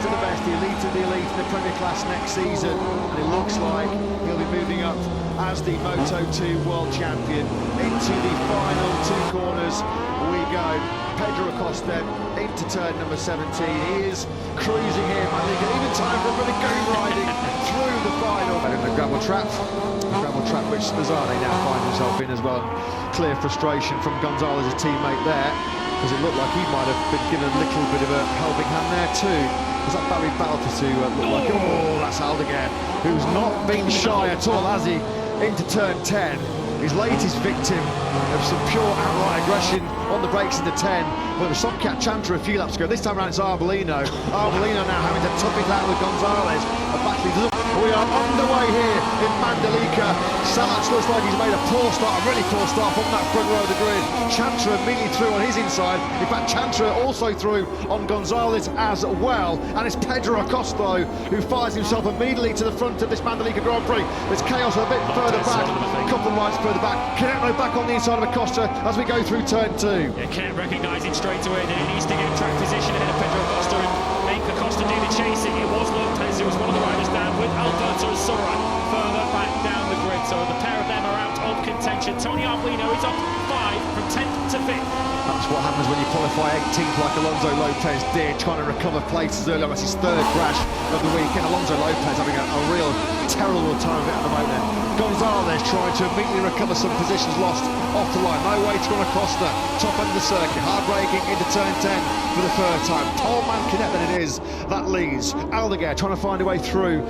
of the best, the elite of the elite in the Premier Class next season, and it looks like he'll be moving up as the Moto2 World Champion. Into the final two corners we go. Pedro Acosta into turn number 17. He is cruising here, Mandalika. Even time for a bit of go riding through the final. And in the gravel trap which Mazzani now finds himself in as well. Clear frustration from Gonzalez's teammate there, because it looked like he might have been given a little bit of a helping hand there too. Was that Barry Balta to look like, oh, that's Aldeguer, who's not been shy at all, has he? Into turn 10. His latest victim of some pure outright aggression on the brakes into 10. Well, it was Somkiat Chantra a few laps ago. This time around it's Arbolino. Arbolino now having to tough it out with Gonzalez. We are underway here in Mandalika. Salac looks like he's made a poor start, a really poor start from that front row of the grid. Chantra immediately through on his inside. In fact, Chantra also through on Gonzalez as well. And it's Pedro Acosta who fires himself immediately to the front of this Mandalika Grand Prix. There's chaos a bit further back, a couple of rights further back. Canetto back on the inside of Acosta as we go through turn 2. Yeah, Canetto recognising straight away that he needs to get track position ahead of Pedro Acosta and make Acosta do the chasing. It was Lopez who was one of the riders down with Alberto Sora further back down the grid. So the pair of them are out of contention. Tony Arbolino is up 5 from 10th to 5th. That's what happens when you qualify 18th like Alonso Lopez did, trying to recover places earlier. That's his third crash of the weekend. Alonso Lopez having a real terrible time of it at the moment. Gonzalez trying to immediately recover some positions lost off the line. No way to run Acosta. Top end of the circuit. Hard braking into turn 10 for the third time. Poleman Canet then it is. That leads. Aldeguer trying to find a way through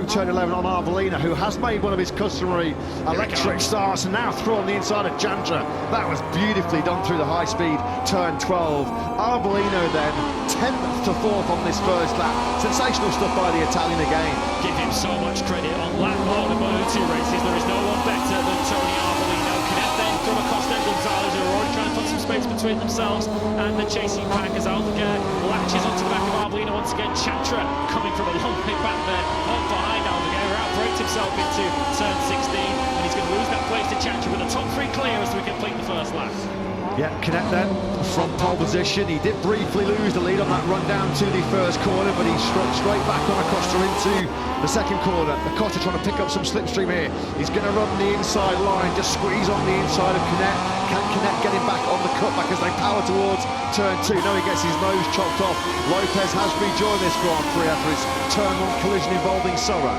turn 11 on Arbolino, who has made one of his customary electric starts and now through on the inside of Chantra. That was beautifully done through the high speed turn 12. Arbolino then 10th to 4th on this first lap. Sensational stuff by the Italian again. Give him so much credit on lap 1 of Moto2 races. There is no one better than Tony Arbolino. Canet then from Acosta and Gonzalez, who are already trying to put some space between themselves and the chasing pack as Aldeguer latches onto the back of Arbolino once again. Chantra coming from a long way back there, on behind Aldeguer, who outbraked himself into turn 16, and he's going to lose that place to Chantra with the top 3 clear as we complete the first lap. Yeah, Canet then from pole position. He did briefly lose the lead on that run down to the first corner, but he struck straight back on Acosta into the second corner. Acosta trying to pick up some slipstream here. He's going to run the inside line, just squeeze on the inside of Canet. Can Canet get him back on the cutback as they power towards turn 2? No, he gets his nose chopped off. Lopez has rejoined this Grand Prix after his turn 1 collision involving Sora.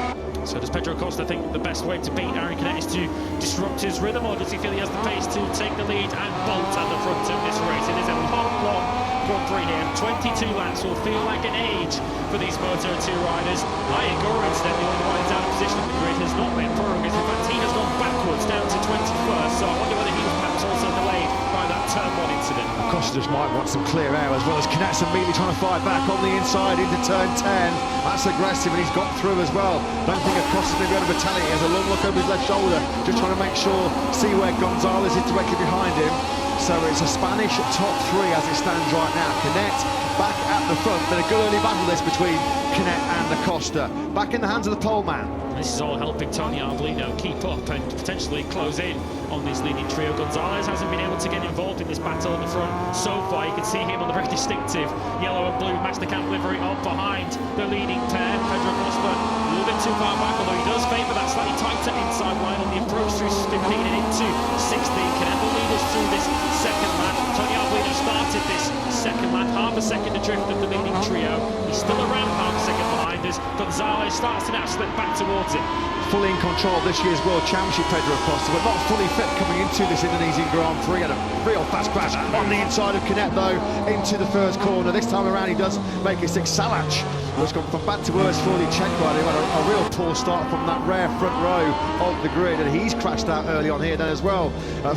So does Pedro Acosta think the best way to beat Aaron Canet is to disrupt his rhythm, or does he feel he has the pace to take the lead and bolt at the front of this race? It is a long Grand Prix here. 22 laps will feel like an age for these Moto2 riders. Conqueror, incidentally, one of the riders out of position on the grid, has not been progress. In fact, he has gone backwards down to 21st, so I wonder whether he was perhaps also delayed by that turn 1 incident. Acosta just might want some clear air, as well as Canet's immediately trying to fight back on the inside into turn 10. That's aggressive, and he's got through as well. Don't think Acosta's going to be able to retaliate. He has a long look over his left shoulder, just trying to make sure, see where Gonzalez is directly behind him. So it's a Spanish top 3 as it stands right now. Canet back at the front. Been a good early battle this between Canet and Acosta. Back in the hands of the pole man. This is all helping Tony Arbolino keep up and potentially close in on this leading trio. Gonzalez hasn't been able to get involved in this battle in the front so far. You can see him on the very distinctive yellow and blue Mastercamp livery up behind the leading pair. Pedro Acosta a little bit too far back, although he does favour that slightly tighter inside line on the approach through 15 and into 16. Canet will lead us through this second lap. Tony Arbolino started this second lap, half a second adrift of the leading trio. He's still around half a second behind us. Gonzalez starts to now slip back towards it. Fully in control of this year's World Championship, Pedro Acosta, but not fully fit coming into this Indonesian Grand Prix. Had a real fast crash on the inside of Canet, though, into the first corner. This time around, he does make it 6. Salac has gone from bad to worse for the Czech rider. He had a real poor start from that rare front row of the grid, and he's crashed out early on here then as well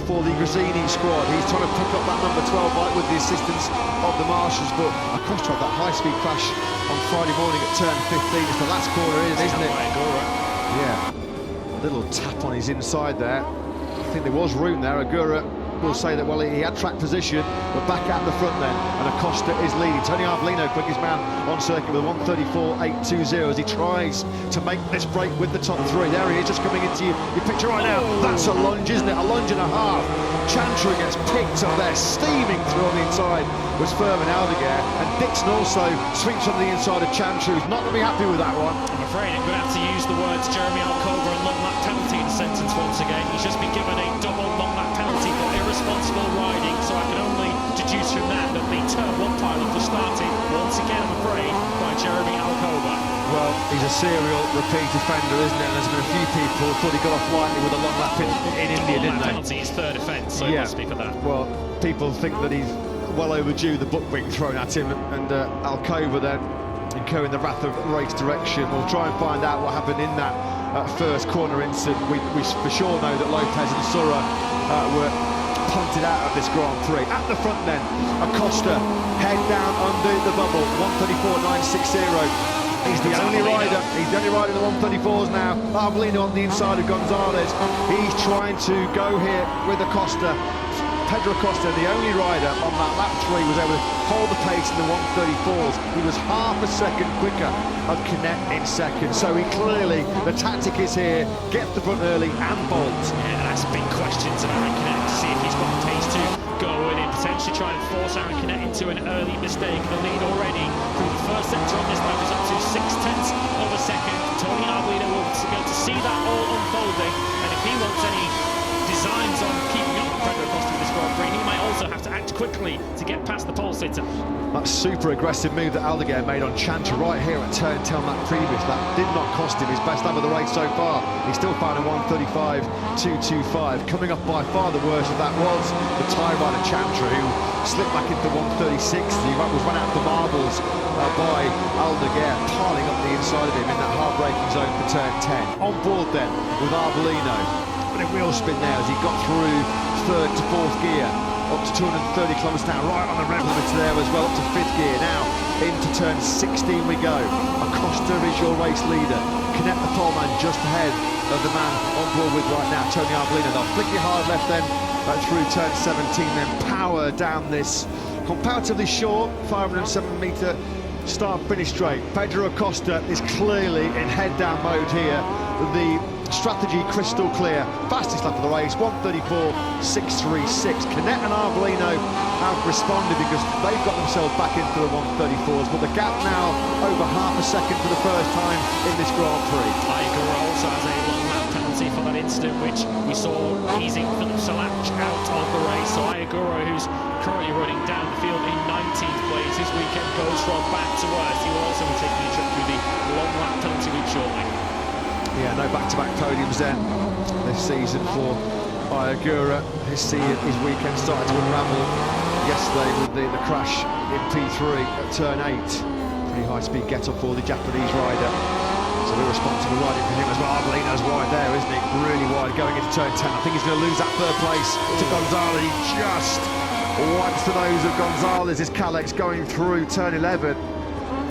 for the Grazzini squad. He's trying to pick up that number 12 bike with the assistance of the marshals, but Acosta had that high-speed crash on Friday morning at turn 15. It's the last corner in, isn't it? Yeah, a little tap on his inside there. I think there was room there. Agura will say that, well, he had track position, but back at the front then, and Acosta is leading. Tony Arbolino, quickest man on circuit with a 1:34.820 as he tries to make this break with the top three. There he is, just coming into your picture right now. That's a lunge, isn't it? A lunge and a half. Chantra gets picked up there, steaming through on the inside was Furman Aldeguer, and Dixon also sweeps on the inside of Chantra, who's not going to be happy with that one. I'm afraid I'm going to have to use the words Jeremy Alcover and long lap penalty in the sentence once again. He's just been given a double long lap penalty for irresponsible riding, so I can only deduce from that that the turn one pilot was started once again, I'm afraid, by Jeremy Alcover. Well, he's a serial repeat offender, isn't it? And there's been a few people who thought he got off lightly with a long lap in India, didn't they? Penalty is third offence, so it must be for that. Well, people think that he's well overdue the book being thrown at him, and Alcover then incurring the wrath of race direction. We'll try and find out what happened in that first corner incident. We for sure know that Lopez and Sura were punted out of this Grand Prix. At the front then, Acosta, head down under the bubble, 1:34.960. He's the only rider. He's the only rider in the 1:34s now. Arbolino on the inside of Gonzalez. He's trying to go here with Acosta. Pedro Acosta, the only rider on that lap 3, was able to hold the pace in the 1:34s. He was half a second quicker of Canet in second. So he clearly, the tactic is here, get the front early and bolt. Yeah, that's big questions of Aaron Canet to see if he's got the pace to go in and potentially try and force Aaron Canet into an early mistake. The lead already through the first sector on this lap is up to 0.6 of a second. Tony Arbolino will be able to see that all unfolding, and if he wants any designs on keeping up with Pedro Acosta in this Grand Prix, he might also have to act quickly to get past the pole sitter. That super aggressive move that Aldeguer made on Chantra right here at turn 10 on that previous lap did not cost him his best lap of the race so far. He still found a 1:35.225. Coming up by far the worst of that was the Thai rider Chantra, who slipped back into 1:36. He was run out of the marbles by Aldeguer, piling up the inside of him in that hard braking zone for turn 10. On board then with Arbolino. But a wheel spin there as he got through third to fourth gear, up to 230 kilometres an hour, right on the rev limiter there as well, up to fifth gear. Now into turn 16 we go. Acosta is your race leader. Canet the pole man just ahead of the man on board with right now, Tony Arbolino. They'll flick you hard left then through turn 17, then power down this comparatively short 507-metre start-finish straight. Pedro Acosta is clearly in head-down mode here. The strategy crystal clear. Fastest lap of the race, 1:34.636. Canet and Arbolino have responded because they've got themselves back into the 1:34s, but the gap now over half a second for the first time in this Grand Prix. Conqueror also has a long lap penalty for that incident, which we saw easing Philip Salach out of the race. So Conqueror, who's currently running down the field in 19th place, this weekend goes from bad to worse. He will also be taking a trip through the long lap penalty week shortly. Yeah, no back-to-back podiums then this season for Conqueror. His weekend started to unravel yesterday with the crash in P3 at turn 8. Pretty high-speed get-up for the Japanese rider. So irresponsible riding for him as well. Arbolino's wide there, isn't he? Really wide going into turn 10. I think he's going to lose that third place to Gonzalez. He just wipes the nose of Gonzalez. Is Calex going through turn 11.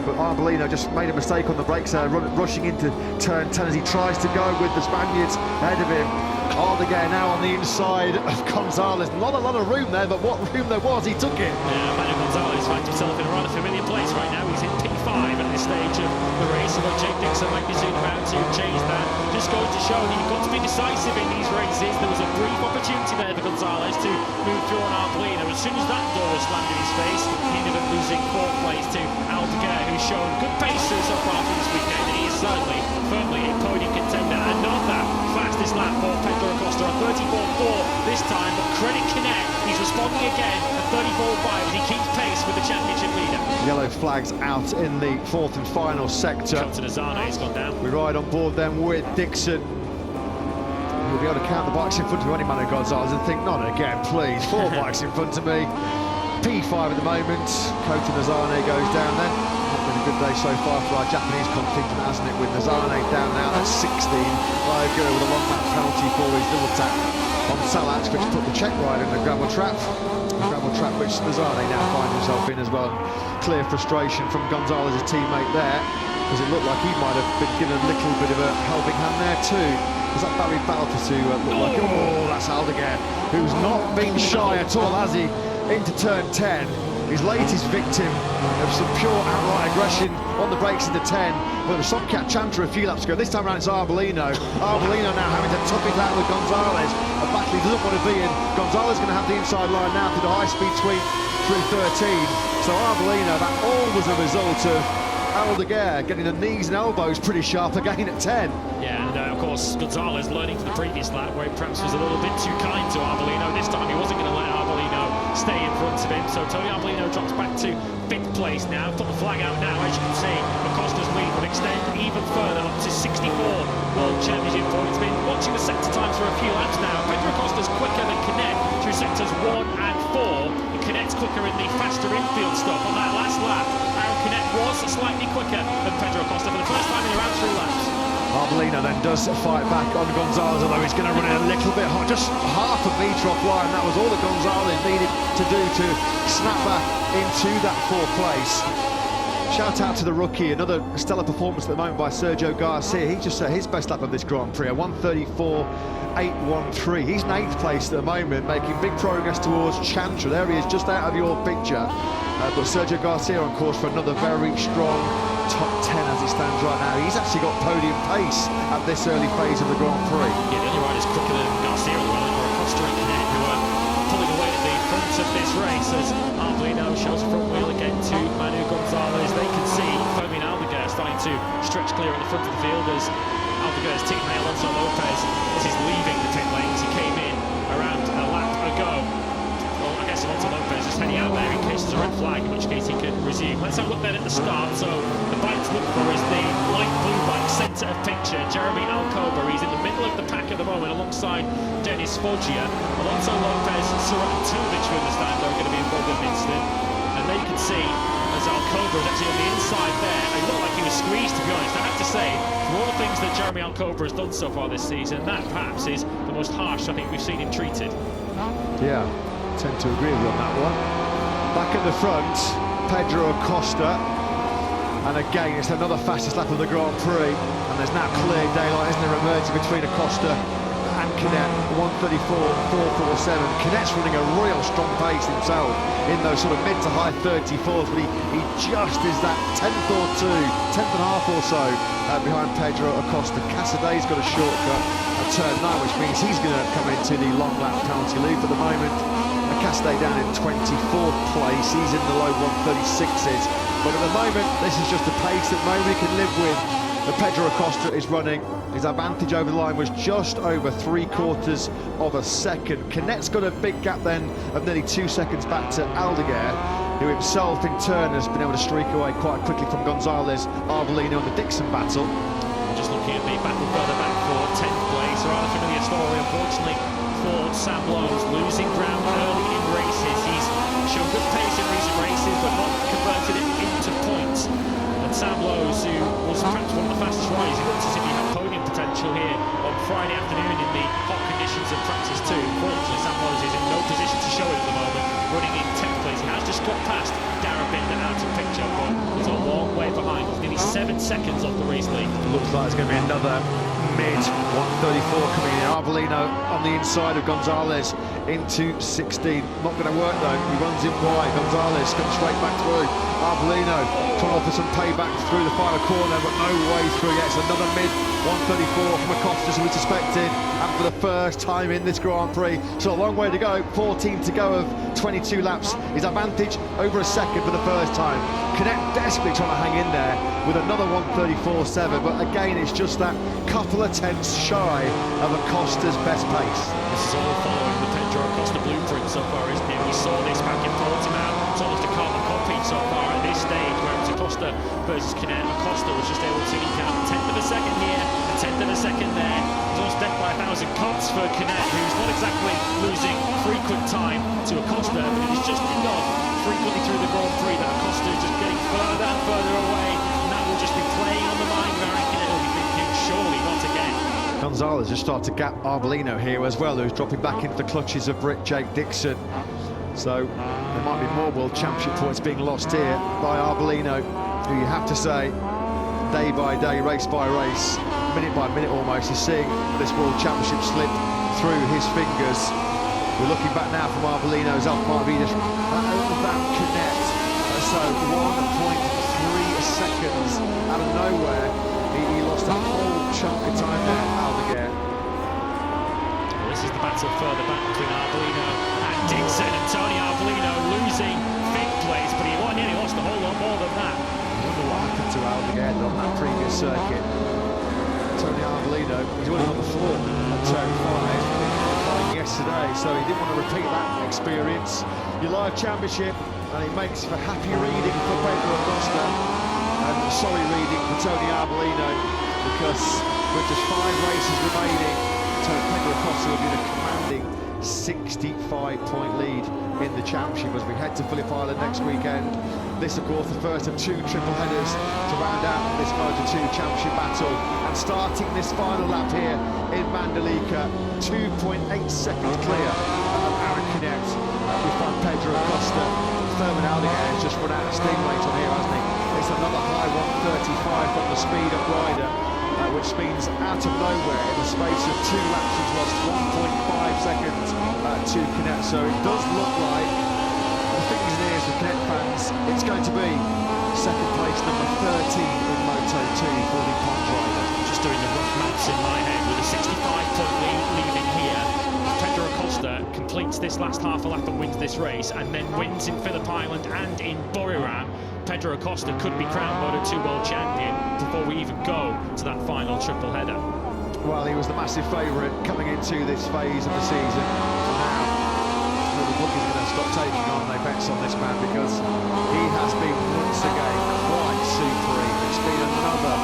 But Arbolino just made a mistake on the brakes there, rushing into turn 10 as he tries to go with the Spaniards ahead of him. Aldeguer now on the inside of Gonzalez. Not a lot of room there, but what room there was, he took it. Yeah, Manuel Gonzalez finds himself in a rather familiar place right now. He's in P5 at this stage of the race, although Jake Dixon might be soon about to change that. Just goes to show that you've got to be decisive in these races. There was a brief opportunity there for Gonzalez to move through on Arbolino. As soon as that door was slammed in his face, he ended up losing fourth place to Aldeguer, who's shown good pace so far for this weekend, and he is certainly firmly a podium contender. And not that fastest lap for Pedro Acosta, a 34.4 this time, but credit Canet, he's responding again at 34.5 as he keeps pace with the championship leader. Yellow flags out in the fourth and final sector. Captain Azane has gone down. We ride on board then with Dixon. You'll be able to count the bikes in front of any man who Gonzalez and think, not again, please. 4 bikes in front of me. P5 at the moment. Captain Azane goes down then. Not been a good day so far for our Japanese contingent, hasn't it? With Azane down now, that's 16. Conqueror with a long lap penalty for his double tap on Salach, which put the Czech rider in the gravel trap. The gravel trap which Azane now finds himself in as well. Clear frustration from Gonzalez's teammate there, because it looked like he might have been given a little bit of a helping hand there too. Was that Barry Balter to look like? Oh, that's Aldeguer, who's not been shy at all, has he? Into turn 10. His latest victim of some pure outright aggression on the brakes into 10. Well, the Somkiat Chantra a few laps ago. This time around it's Arbolino. Arbolino now having to tough it out with Gonzalez. A battle he doesn't want to be in. Gonzalez going to have the inside line now through the high-speed sweep through 13. So Arbolino, that all was a result of Aldeguer getting the knees and elbows pretty sharp again at 10. Yeah, and of course Gonzalez learning from the previous lap where he perhaps was a little bit too kind to Arbolino. This time he wasn't going to let Arbolino stay in front of him, so Tony Arbolino drops back to 5th place now. Put the flag out now, as you can see. Acosta's lead would extend even further up to 64 World Championship points. Been watching the sector times for a few laps now. Pedro Acosta's quicker than Canet through sectors 1 and 4. And Canet's quicker in the faster infield stuff. On that last lap, Aaron Canet was slightly quicker than Pedro Acosta for the first time in around 3 laps. Arbolino then does fight back on Gonzalez, although he's going to run it a little bit hot, just half a metre offline. That was all that Gonzalez needed to do to snap back into that 4th place. Shout out to the rookie, another stellar performance at the moment by Sergio Garcia. He just set his best lap of this Grand Prix, a 1:34.813. He's in 8th place at the moment, making big progress towards Chantra. There he is, just out of your picture. But Sergio Garcia on course for another very strong top 10 as it stands right now. He's actually got podium pace at this early phase of the Grand Prix. Yeah, the only riders quicker than Garcia as well are Acosta and Canet, who are pulling away at the front of this race as Arbolino shows a front wheel again to Manu Gonzalez. They can see Pertamina Aldeguer starting to stretch clear at the front of the field as Aldeguer's teammate Alonso Lopez as he's leaving the pit lanes. He came in around a lap ago. Well, I guess Alonso Lopez is heading out there in case there's a red flag, in which case he can resume. Let's have a look then at the start. So the bike to look for is the light blue bike, centre of picture. Jeremy Alcoba, he's in the middle of the pack at the moment alongside Denis Foggia. Alonso Lopez and Surat Tulic, we understand, are going to be involved in the incident. And there you can see as Alcoba is actually on the inside there. It looked like he was squeezed, to be honest. I have to say, for all the things that Jeremy Alcoba has done so far this season, that perhaps is the most harsh I think we've seen him treated. Yeah, I tend to agree with you on that one. Back at the front, Pedro Acosta, and again it's another fastest lap of the Grand Prix, and there's now clear daylight, isn't there, emerging between Acosta and Canet. 1:34.447. Canet's running a real strong pace himself in those sort of mid to high 34s, but he just is that 10th or 2, 10th and a half or so behind Pedro Acosta. Casadei's got a shortcut at turn 9, which means he's going to come into the long lap penalty loop at the moment. Casadei down in 24th place, he's in the low 136s, but at the moment this is just a pace that nobody can live with. But Pedro Acosta is running. His advantage over the line was just over 3/4 of a second. Canet's got a big gap then of nearly 2 seconds back to Aldeguer, who himself in turn has been able to streak away quite quickly from Gonzalez, Arbolino and the Dixon battle. Just looking at the battle further back for 10th place, a rather familiar story unfortunately for Sam Lowe's, losing ground early in races. He's shown good pace in recent races but not converted it into points. And Sam Lowe's, who was perhaps one of the fastest riders, he looks as if he had podium potential here on Friday afternoon in the hot conditions of practice 2. Unfortunately, Sam Lowe's is in no position to show it at the moment, running in 10th place. He has just got past Darren Binder out of picture, but he's a long way behind. He's nearly 7 seconds off the race lead. Looks like it's going to be another mid 1:34 coming in. Arbolino on the inside of Gonzalez into 16. Not going to work though. He runs in wide. Gonzalez comes straight back through. Arbolino trying to offer some payback through the final corner, but no way through yet. It's another mid 1:34 from Acosta, as we suspected, and for the first time in this Grand Prix. So a long way to go. 14 to go of 22 laps. His advantage over a second for the first time. Canet desperately trying to hang in there with another 1:34.7, but again it's just that couple of tenths shy of Acosta's best pace. This is all following the Pedro Acosta blueprint so far, isn't it? We saw this back in Portimao. It's almost a carbon copy so far at this stage, where it's Acosta versus Canet. Acosta was just able to eke out a 10th of a second here, a 10th of a second there. He's almost death by 1,000 cuts for Canet, who's not exactly losing frequent time to Acosta, but it is just enough frequently through the Grand Prix that Acosta is just getting further and further away, and that will just be playing on the mind of Aaron Canet. He'll be thinking, surely not again. Gonzalez just started to gap Arbolino here as well, who's dropping back into the clutches of Jake Dixon. So there might be more World Championship points being lost here by Arbolino, who you have to say day by day, race by race, minute by minute almost, he's seeing this World Championship slip through his fingers. We're looking back now from Arbolino's up, might be just that connect. So 1.3 seconds out of nowhere, he lost a whole chunk of time there, Aldeguer. Well, this is the battle further back between Arbolino and Dixon, and Tony Arbolino losing fifth place, but he nearly lost a whole lot more than that. I wonder what happened to Aldeguer on that previous circuit. Tony Arbolino, he's already on the floor at turn 5 yesterday, so he didn't want to repeat that experience. Your live championship, and it makes for happy reading for Pedro Acosta, and sorry reading for Tony Arbolino, because with just 5 races remaining, Pedro Acosta will be in a commanding 65-point lead in the championship as we head to Phillip Island next weekend. This, of course, the first of 2 triple headers to round out this Moto2 championship battle, and starting this final lap here in Mandalika, 2.8 seconds clear of Aaron Canet. We find Pedro Acosta. Thurman Aldeguer has just run out of steam late on here, hasn't he? It's another high 135 from the speed-up rider, which means out of nowhere, in the space of 2 laps, he's lost 1.5 seconds to Canet. So it does look like, the fingers and ears of Canet fans, it's going to be second place number 13 in Moto2 for the Pond rider. Just doing the rough maths in my head with a 65-point lead leaving here. Pedro Acosta completes this last half a lap and wins this race, and then wins in Phillip Island and in Buriram. Pedro Acosta could be crowned Moto2 World Champion before we even go to that final triple header. Well, he was the massive favourite coming into this phase of the season. Now, the bookies are going to stop taking on their bets on this man, because he has been once again quite supreme. It's been another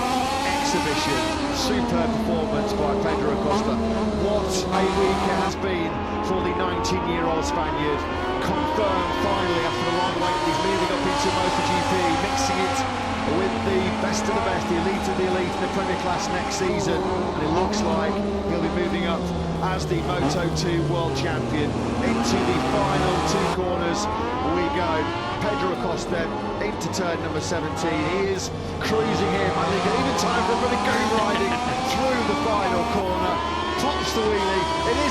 exhibition, superb performance by Pedro Acosta. What a week it has been for the 19-year-old Spaniard. Confirmed finally after the long wait, he's moving up into MotoGP, mixing it with the best of the best, the elite of the elite in the Premier Class next season, and it looks like he'll be moving up as the Moto2 World Champion. Into the final 2 corners we go. Pedro Acosta into turn number 17. He is cruising here, Mandalika, even time for a bit of go riding through the final corner. Pops the wheelie. It is